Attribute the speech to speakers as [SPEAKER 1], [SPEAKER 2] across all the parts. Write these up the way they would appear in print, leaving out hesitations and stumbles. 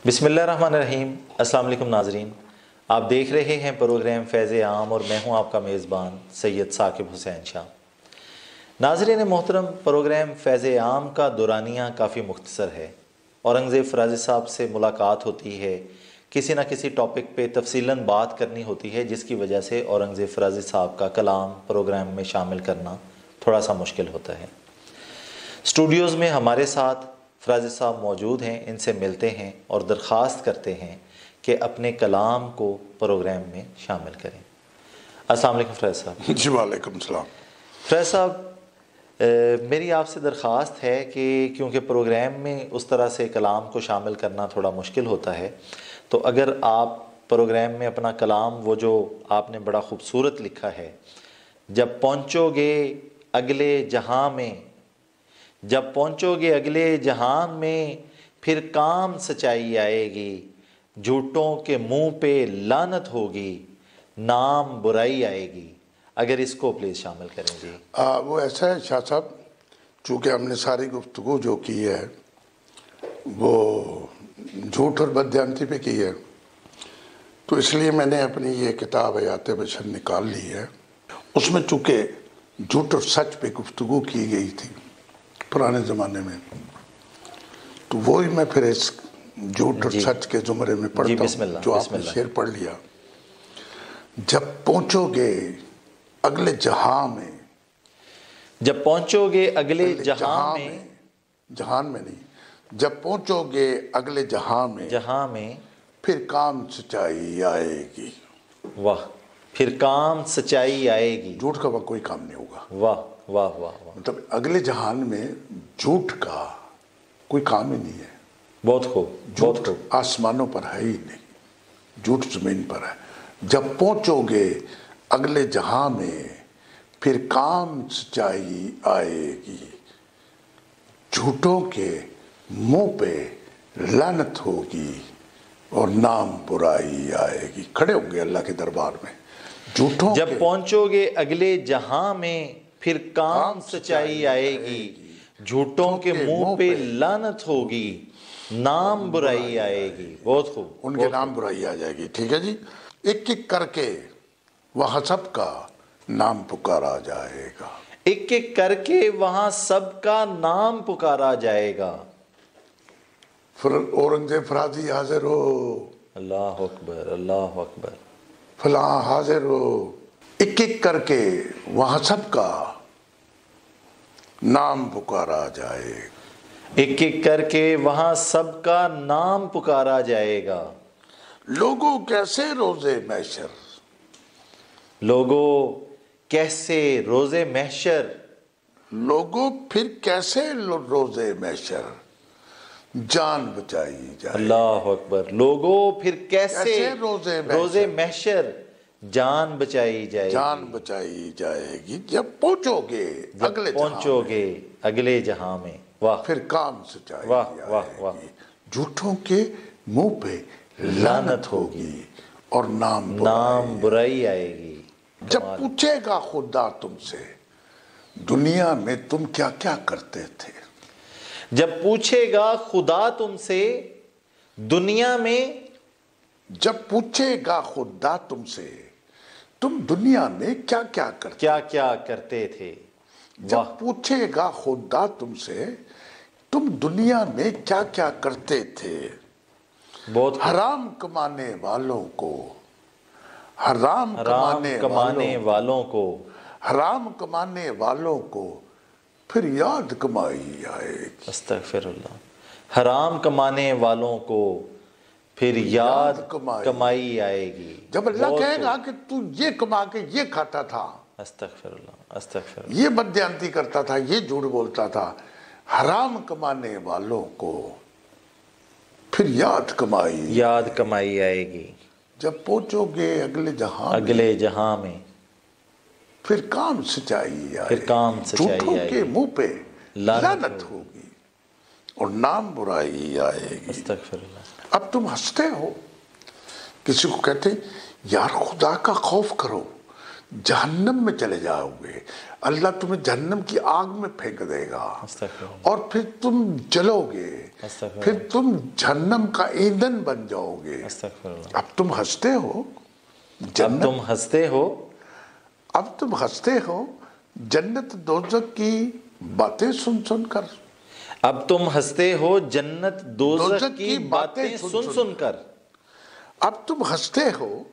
[SPEAKER 1] بسم اللہ الرحمن الرحیم۔ السلام علیکم ناظرین، آپ دیکھ رہے ہیں پروگرام فیض عام اور میں ہوں آپ کا میزبان سید ثاقب حسین شاہ۔ ناظرین محترم، پروگرام فیض عام کا دورانیہ کافی مختصر ہے۔ اورنگزیب فرازی صاحب سے ملاقات ہوتی ہے، کسی نہ کسی ٹاپک پہ تفصیلاً بات کرنی ہوتی ہے، جس کی وجہ سے اورنگزیب فرازی صاحب کا کلام پروگرام میں شامل کرنا تھوڑا سا مشکل ہوتا ہے۔ اسٹوڈیوز میں ہمارے ساتھ فرازی صاحب موجود ہیں، ان سے ملتے ہیں اور درخواست کرتے ہیں کہ اپنے کلام کو پروگرام میں شامل کریں۔ السلام علیکم فرازی صاحب۔
[SPEAKER 2] جی وعلیکم السلام۔
[SPEAKER 1] فرازی صاحب، میری آپ سے درخواست ہے کہ کیونکہ پروگرام میں اس طرح سے کلام کو شامل کرنا تھوڑا مشکل ہوتا ہے، تو اگر آپ پروگرام میں اپنا کلام، وہ جو آپ نے بڑا خوبصورت لکھا ہے، جب پہنچو گے اگلے جہاں میں، جب پہنچو گے اگلے جہاں میں، پھر کام سچائی آئے گی، جھوٹوں کے منہ پہ لعنت ہوگی، نام برائی آئے گی، اگر اس کو پلیز شامل کریں جی۔
[SPEAKER 2] وہ ایسا ہے شاہ صاحب، چونکہ ہم نے ساری گفتگو جو کی ہے وہ جھوٹ اور بددیانتی پہ کی ہے، تو اس لیے میں نے اپنی یہ کتاب حیات بشر نکال لی ہے۔ اس میں چونکہ جھوٹ اور سچ پہ گفتگو کی گئی تھی پرانے زمانے میں، تو وہی میں پھر اس جھوٹ اور سچ کے زمرے میں پڑھتا ہوں جو آپ نے شعر پڑھ لیا۔ جب پہنچو گے اگلے جہاں میں،
[SPEAKER 1] جب پہنچو گے اگلے جہاں میں،
[SPEAKER 2] جہان میں نہیں، جب پہنچو گے اگلے جہاں میں،
[SPEAKER 1] جہاں میں،
[SPEAKER 2] پھر کام سچائی آئے گی۔
[SPEAKER 1] واہ، پھر کام سچائی آئے گی،
[SPEAKER 2] جھوٹ کا کوئی کام نہیں ہوگا۔
[SPEAKER 1] واہ واہ واہ واہ،
[SPEAKER 2] مطلب اگلے جہان میں جھوٹ کا کوئی کام ہی نہیں ہے۔
[SPEAKER 1] بہت خوب، بہت
[SPEAKER 2] جھوٹ
[SPEAKER 1] خوب۔
[SPEAKER 2] آسمانوں پر ہے ہی نہیں، جھوٹ زمین پر ہے۔ جب پہنچو گے اگلے جہاں میں، پھر کام سچائی آئے گی، جھوٹوں کے منہ پہ لعنت ہوگی اور نام برائی آئے گی۔ کھڑے ہوں گے اللہ کے دربار میں، جھوٹوں
[SPEAKER 1] جب پہنچو گے اگلے جہاں میں، پھر کام سچائی آئے گی، جھوٹوں کے منہ پہ لعنت ہوگی، نام برائی آئے گی۔ بہت خوب،
[SPEAKER 2] ان کے نام برائی آ جائے گی۔ ٹھیک ہے جی۔ ایک ایک کر کے وہاں سب کا نام پکارا جائے گا،
[SPEAKER 1] ایک ایک کر کے وہاں سب کا نام پکارا جائے گا۔
[SPEAKER 2] اورنگزیب فرازی حاضر ہو،
[SPEAKER 1] اللہ اکبر، اللہ اکبر۔
[SPEAKER 2] فلاں حاضر ہو، ایک ایک کر کے وہاں سب کا نام پکارا جائے گا،
[SPEAKER 1] ایک ایک کر کے وہاں سب کا نام پکارا جائے گا۔
[SPEAKER 2] لوگوں کیسے روزے محشر،
[SPEAKER 1] لوگوں کیسے روزے محشر،
[SPEAKER 2] لوگوں پھر کیسے روزے محشر، جان بچائی جائے،
[SPEAKER 1] اللہ اکبر۔ لوگوں پھر کیسے روزے محشر، جان بچائی جائے گی،
[SPEAKER 2] جان بچائی جائے گی۔ جب پہنچو گے اگلے
[SPEAKER 1] جب پہنچو گے اگلے جہاں میں، واہ،
[SPEAKER 2] پھر کام سچائی
[SPEAKER 1] واہ واہ
[SPEAKER 2] آئے
[SPEAKER 1] واہ،
[SPEAKER 2] گی، جھوٹوں کے منہ پہ لعنت ہوگی اور نام
[SPEAKER 1] برائی آئے گی۔
[SPEAKER 2] جب پوچھے گا خدا تم سے دنیا میں تم کیا کیا کرتے تھے،
[SPEAKER 1] جب پوچھے گا خدا تم سے دنیا میں،
[SPEAKER 2] جب پوچھے گا خدا تم سے تم دنیا میں کیا کیا کرتے،
[SPEAKER 1] کیا کیا کرتے تھے،
[SPEAKER 2] جب پوچھے گا خدا تم سے تم دنیا میں کیا کیا کرتے تھے،
[SPEAKER 1] بہت
[SPEAKER 2] حرام کمانے والوں کو، حرام
[SPEAKER 1] کمانے والوں کو،
[SPEAKER 2] حرام کمانے والوں کو پھر یاد کمائی آئے گی،
[SPEAKER 1] استغفر اللہ، حرام کمانے والوں کو پھر یاد کمائی آئے گی۔
[SPEAKER 2] جب اللہ کہے گا کہ تو یہ کما کے یہ کھاتا تھا،
[SPEAKER 1] استغفر اللہ، استغفر اللہ،
[SPEAKER 2] یہ بددیانتی کرتا تھا، یہ جھوٹ بولتا تھا، حرام کمانے والوں کو پھر یاد کمائی
[SPEAKER 1] آئے گی۔
[SPEAKER 2] جب پہنچو گے
[SPEAKER 1] اگلے جہاں میں،
[SPEAKER 2] پھر کام سچائی آئے
[SPEAKER 1] پھر کام سچائی
[SPEAKER 2] جھوٹوں
[SPEAKER 1] آئے
[SPEAKER 2] کے
[SPEAKER 1] گی،
[SPEAKER 2] منہ پہ لعنت ہوگی اور نام برائی آئے گی۔
[SPEAKER 1] استغفر اللہ۔
[SPEAKER 2] اب تم ہنستے ہو، کسی کو کہتے یار خدا کا خوف کرو، جہنم میں چلے جاؤ گے، اللہ تمہیں جہنم کی آگ میں پھینک دے گا، اور پھر تم جلو گے، پھر تم جہنم کا ایندھن بن جاؤ گے۔ اب تم ہنستے ہو،
[SPEAKER 1] اب تم ہنستے ہو،
[SPEAKER 2] اب تم ہنستے ہو جنت دوزخ کی باتیں سن سن کر،
[SPEAKER 1] اب تم ہنستے ہو جنت دوزخ کی باتیں سن سن کر،
[SPEAKER 2] اب تم ہنستے ہو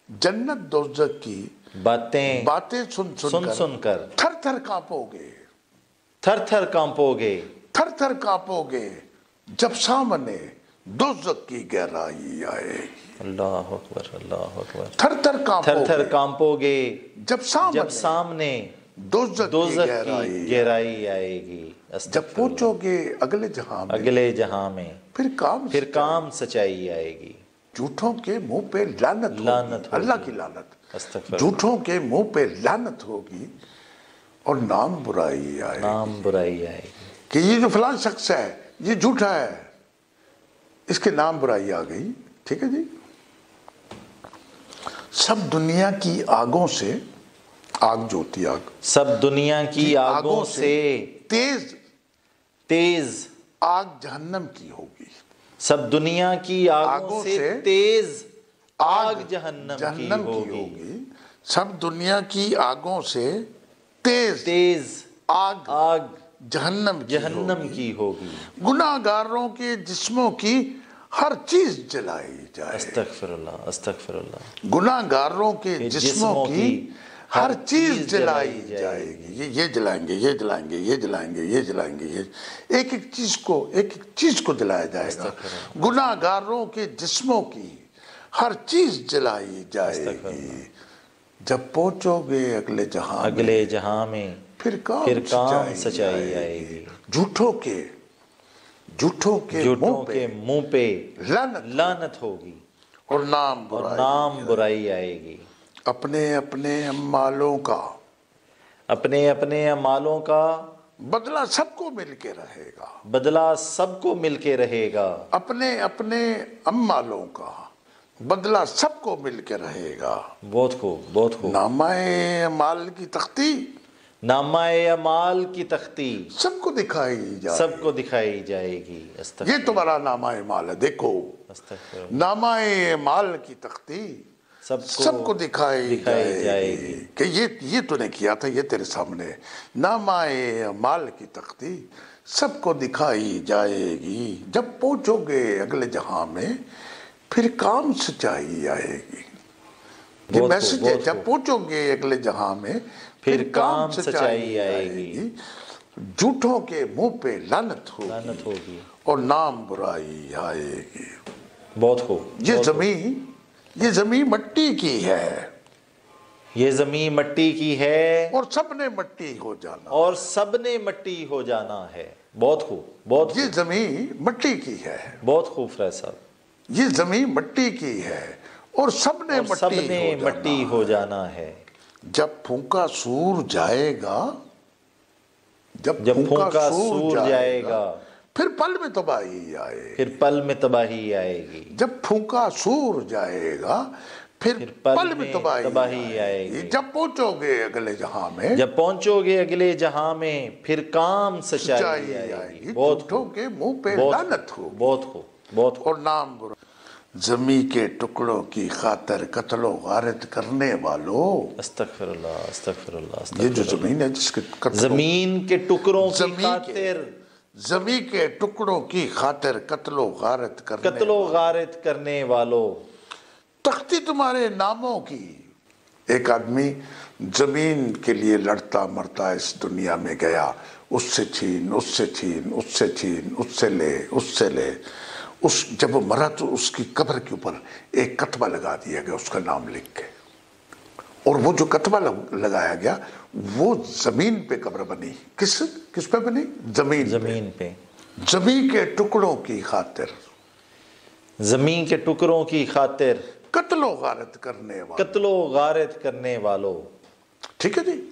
[SPEAKER 2] جنت دوزخ کی باتیں سن سن کر، تھر تھر کانپو گے،
[SPEAKER 1] تھر تھر کانپو گے،
[SPEAKER 2] تھر تھر کانپو گے جب سامنے دوزخ کی گہرائی آئے گی۔
[SPEAKER 1] اللہ اکبر، اللہ اکبر۔
[SPEAKER 2] تھر تھر
[SPEAKER 1] تھر تھر کانپو گے
[SPEAKER 2] جب سامنے دوزخ کی
[SPEAKER 1] گہرائی آئے گی۔
[SPEAKER 2] جب پہنچو گے اگلے جہاں میں،
[SPEAKER 1] اگلے جہاں میں
[SPEAKER 2] پھر
[SPEAKER 1] کام سچائی آئے گی۔
[SPEAKER 2] جھوٹوں کے منہ پہ لعنت ہوگی، اللہ کی لعنت، جھوٹوں کے منہ پہ لعنت ہوگی اور نام برائی آئے
[SPEAKER 1] گی
[SPEAKER 2] کہ یہ جو فلاں شخص ہے یہ جھوٹا ہے، اس کے نام برائی آ گئی۔ ٹھیک ہے جی۔ سب دنیا کی آگوں سے، آگ جو ہوتی آگ،
[SPEAKER 1] سب دنیا کی آگوں سے تیز
[SPEAKER 2] آگ جہنم کی ہوگی،
[SPEAKER 1] سب دنیا کی آگوں سے تیز آگ جہنم کی ہوگی،
[SPEAKER 2] سب دنیا کی آگوں سے تیز آگ جہنم
[SPEAKER 1] کی ہوگی،
[SPEAKER 2] گناہ گاروں کے جسموں کی ہر چیز جلائی جائے،
[SPEAKER 1] استغفر اللہ، استغفر اللہ،
[SPEAKER 2] گناہ گاروں کے جسموں کی ہر چیز جلائی جائے گی، یہ جلائیں گے، یہ جلائیں گے، یہ جلائیں گے، یہ جلائیں گے، ایک ایک چیز کو جلایا جائے گا۔ گناہ گاروں کے جسموں کی ہر چیز جلائی جائے گی۔ جب پہنچو گے اگلے جہاں میں پھر کام سچائی آئے گی۔ جھوٹوں کے
[SPEAKER 1] منہ پہ لعنت ہوگی
[SPEAKER 2] اور نام
[SPEAKER 1] برائی آئے گی۔
[SPEAKER 2] اپنے اعمالوں کا بدلہ سب کو مل کے رہے گا،
[SPEAKER 1] بدلہ سب کو مل کے رہے گا،
[SPEAKER 2] اپنے اعمالوں کا بدلہ سب کو مل کے رہے گا۔
[SPEAKER 1] بہت خوب، بہت خوب۔
[SPEAKER 2] نامہ اعمال کی تختی،
[SPEAKER 1] نامہ اعمال کی تختی
[SPEAKER 2] سب کو دکھائی جائے گی۔ یہ تمہارا نامہ اعمال ہے، دیکھو نامہ اعمال کی تختی سب کو دکھائی جائے گی کہ یہ تو نے کیا تھا، یہ تیرے سامنے۔ نامہ اعمال کی تختی سب کو دکھائی جائے گی۔ جب پہنچو گے اگلے جہاں میں پھر کام سچائی آئے گی۔ یہ میسج ہے، جب پہنچو گے اگلے جہاں میں پھر کام سچائی آئے گی۔ جھوٹوں کے منہ پہ لعنت ہوگی اور نام برائی آئے گی۔
[SPEAKER 1] بہت خوب۔
[SPEAKER 2] یہ زمین مٹی کی ہے،
[SPEAKER 1] یہ زمین مٹی کی ہے،
[SPEAKER 2] اور سب نے مٹی ہو جانا،
[SPEAKER 1] اور سب نے مٹی ہو جانا ہے۔ بہت خوب، بہت خوب۔
[SPEAKER 2] یہ زمین مٹی کی ہے،
[SPEAKER 1] بہت خوب فیض صاحب۔
[SPEAKER 2] یہ زمین مٹی کی ہے اور سب نے
[SPEAKER 1] مٹی ہو جانا ہے۔
[SPEAKER 2] جب پھونکا سور جائے گا،
[SPEAKER 1] جب پھونکا سور جائے گا،
[SPEAKER 2] پھر پل میں تباہی آئے گی۔ جب پھونکا سور جائے گا پھر پل میں تباہی آئے گی۔ جب پہنچو گے اگلے جہاں میں پھر کام سچائی آئے گی۔ جھوٹوں کے منہ پہ لعنت ہوگی،
[SPEAKER 1] بہت خوب، بہت خوب۔
[SPEAKER 2] اور نام برا۔ زمین کے ٹکڑوں کی خاطر قتل و غارت کرنے والوں،
[SPEAKER 1] استغفر اللہ، استغفر اللہ۔
[SPEAKER 2] یہ جو زمین ہے جس کے
[SPEAKER 1] زمین کے ٹکڑوں کی خاطر،
[SPEAKER 2] زمین کے ٹکڑوں کی خاطر قتل و غارت کرنے
[SPEAKER 1] والوں،
[SPEAKER 2] تختی تمہارے ناموں کی۔ ایک آدمی زمین کے لیے لڑتا مرتا اس دنیا میں گیا، اس سے چھین، اس سے چھین، اس سے چھین، اس سے لے، اس سے لے۔ جب وہ مرا تو اس کی قبر کے اوپر ایک کتبہ لگا دیا گیا اس کا نام لکھ کے، اور وہ جو کتبہ لگایا گیا وہ زمین پہ قبر بنی۔ کس پہ بنی؟ زمین
[SPEAKER 1] پہ۔
[SPEAKER 2] زمین کے ٹکڑوں کی خاطر،
[SPEAKER 1] زمین کے ٹکڑوں کی خاطر
[SPEAKER 2] قتل و غارت کرنے والوں۔ ٹھیک ہے جی۔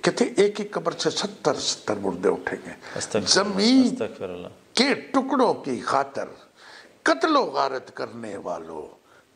[SPEAKER 2] کہتے ایک ہی قبر سے 70 مردے اٹھیں گے۔ زمین کے ٹکڑوں کی خاطر قتل و غارت کرنے والوں،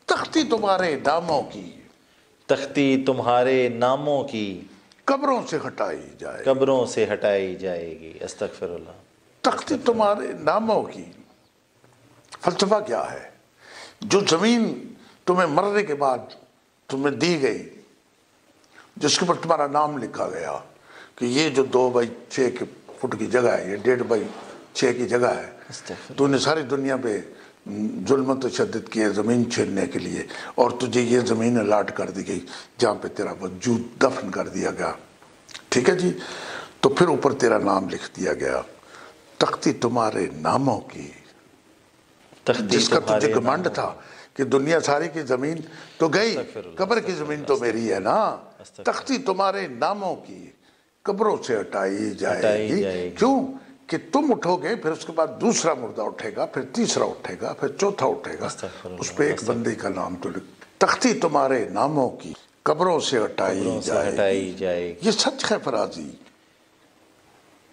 [SPEAKER 2] تختی تمہارے ناموں کی،
[SPEAKER 1] تختی تمہارے ناموں کی
[SPEAKER 2] قبروں سے ہٹائی جائے،
[SPEAKER 1] قبروں سے ہٹائی جائے گی۔ استغفر اللہ۔
[SPEAKER 2] تختی تمہارے ناموں کی فلسفہ کیا ہے؟ جو زمین تمہیں مرنے کے بعد تمہیں دی گئی، جس کے پر تمہارا نام لکھا گیا کہ یہ جو 2x6 فٹ کی جگہ ہے، یہ 1.5x6 کی جگہ ہے، تو نے ساری دنیا پہ ظلم و تشدد کیے زمین چھیڑنے کے لیے، اور تجھے یہ زمین الاٹ کر دی گئی جہاں پہ تیرا وجود دفن کر دیا گیا، ٹھیک ہے جی؟ تو پھر اوپر تیرا نام لکھ دیا گیا، تختی تمہارے ناموں کی، جس کا تجھے گمنڈ تھا کہ دنیا ساری کی زمین تو گئی، قبر کی زمین تو میری ہے نا، تختی تمہارے ناموں کی قبروں سے ہٹائی جائے گی۔ کیوں کہ تم اٹھو گے، پھر اس کے بعد دوسرا مردہ اٹھے گا، پھر تیسرا اٹھے گا، پھر چوتھا اٹھے گا، اس پہ ایک بندے کا نام تو لکھ، تختی تمہارے ناموں کی قبروں سے ہٹائی جائے گی۔ یہ سچ ہے فرازی،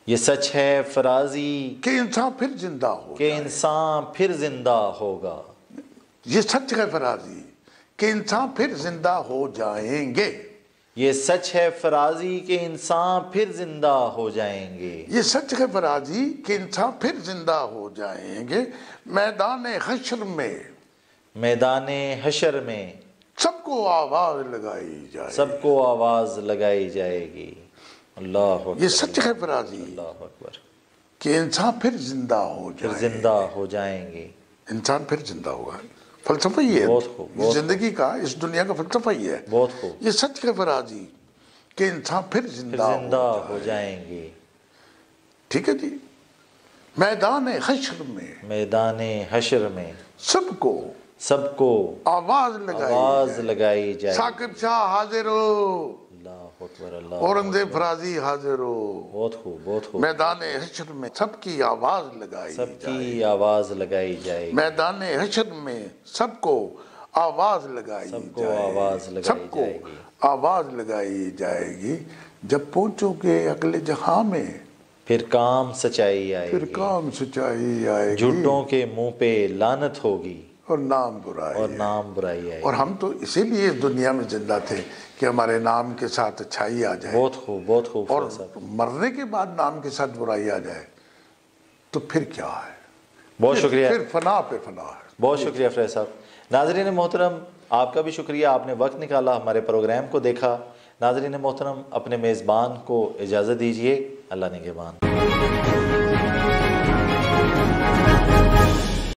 [SPEAKER 1] یہ سچ ہے فرازی
[SPEAKER 2] کہ انسان پھر زندہ ہو،
[SPEAKER 1] کہ انسان پھر زندہ ہوگا۔
[SPEAKER 2] یہ سچ ہے فرازی کہ انسان پھر زندہ ہو جائیں گے۔
[SPEAKER 1] یہ سچ ہے فرازی کہ انسان پھر زندہ ہو جائیں گے۔
[SPEAKER 2] یہ سچ ہے فرازی کہ انسان پھر زندہ ہو جائیں گے، میدان حشر میں،
[SPEAKER 1] میدان حشر میں
[SPEAKER 2] سب کو آواز لگائی جائے،
[SPEAKER 1] سب کو آواز لگائی جائے گی۔ اللہ اکبر۔
[SPEAKER 2] یہ سچ ہے فرازی
[SPEAKER 1] اللہ اکبر
[SPEAKER 2] کہ انسان پھر زندہ ہو
[SPEAKER 1] پھر
[SPEAKER 2] جائے،
[SPEAKER 1] زندہ ہو جائیں گے۔
[SPEAKER 2] انسان پھر زندہ ہوگا۔ فلسفہ یہ ہے،
[SPEAKER 1] بہت خوب، بہت
[SPEAKER 2] زندگی کا، اس دنیا کا فلسفہ یہ ہے۔
[SPEAKER 1] بہت خوب۔
[SPEAKER 2] یہ سچ ہے فرازی کہ انسان پھر زندہ
[SPEAKER 1] ہو جائیں گے۔
[SPEAKER 2] ٹھیک ہے جی؟ میدان حشر میں،
[SPEAKER 1] میدان حشر میں سب کو
[SPEAKER 2] آواز
[SPEAKER 1] لگائی جائے۔
[SPEAKER 2] ثاقب شاہ حاضر ہو،
[SPEAKER 1] اللہ اکبر، اللہ۔
[SPEAKER 2] اورنگزیب فرازی حاضر ہو۔
[SPEAKER 1] بہت خوب، بہت خوب۔
[SPEAKER 2] میدان حشر میں سب کی آواز لگائی جائے،
[SPEAKER 1] سب کی آواز لگائی جائے گی۔
[SPEAKER 2] میدان حشر میں سب کو آواز لگائی جائے،
[SPEAKER 1] سب کو آواز لگائی جائے گی،
[SPEAKER 2] آواز لگائی جائے گی۔ جب پہنچو گے اگلے جہاں میں،
[SPEAKER 1] پھر کام سچائی آئے گی،
[SPEAKER 2] پھر کام سچائی آئے گی،
[SPEAKER 1] جھوٹوں کے منہ پہ لعنت ہوگی،
[SPEAKER 2] اور نام برائی
[SPEAKER 1] آئے گی۔
[SPEAKER 2] اور ہم تو اسی لیے اس دنیا میں زندہ تھے کہ ہمارے نام کے ساتھ اچھائی آ جائے۔
[SPEAKER 1] بہت خوب، بہت خوب۔
[SPEAKER 2] اور مرنے کے بعد نام کے ساتھ برائی آ جائے تو پھر کیا ہے؟
[SPEAKER 1] بہت شکریہ،
[SPEAKER 2] پھر فنا پہ فنا ہے۔
[SPEAKER 1] بہت شکریہ فریح صاحب۔ ناظرین محترم، آپ کا بھی شکریہ، آپ نے وقت نکالا، ہمارے پروگرام کو دیکھا۔ ناظرین محترم، اپنے میزبان کو اجازت دیجیے۔ اللہ نگہبان۔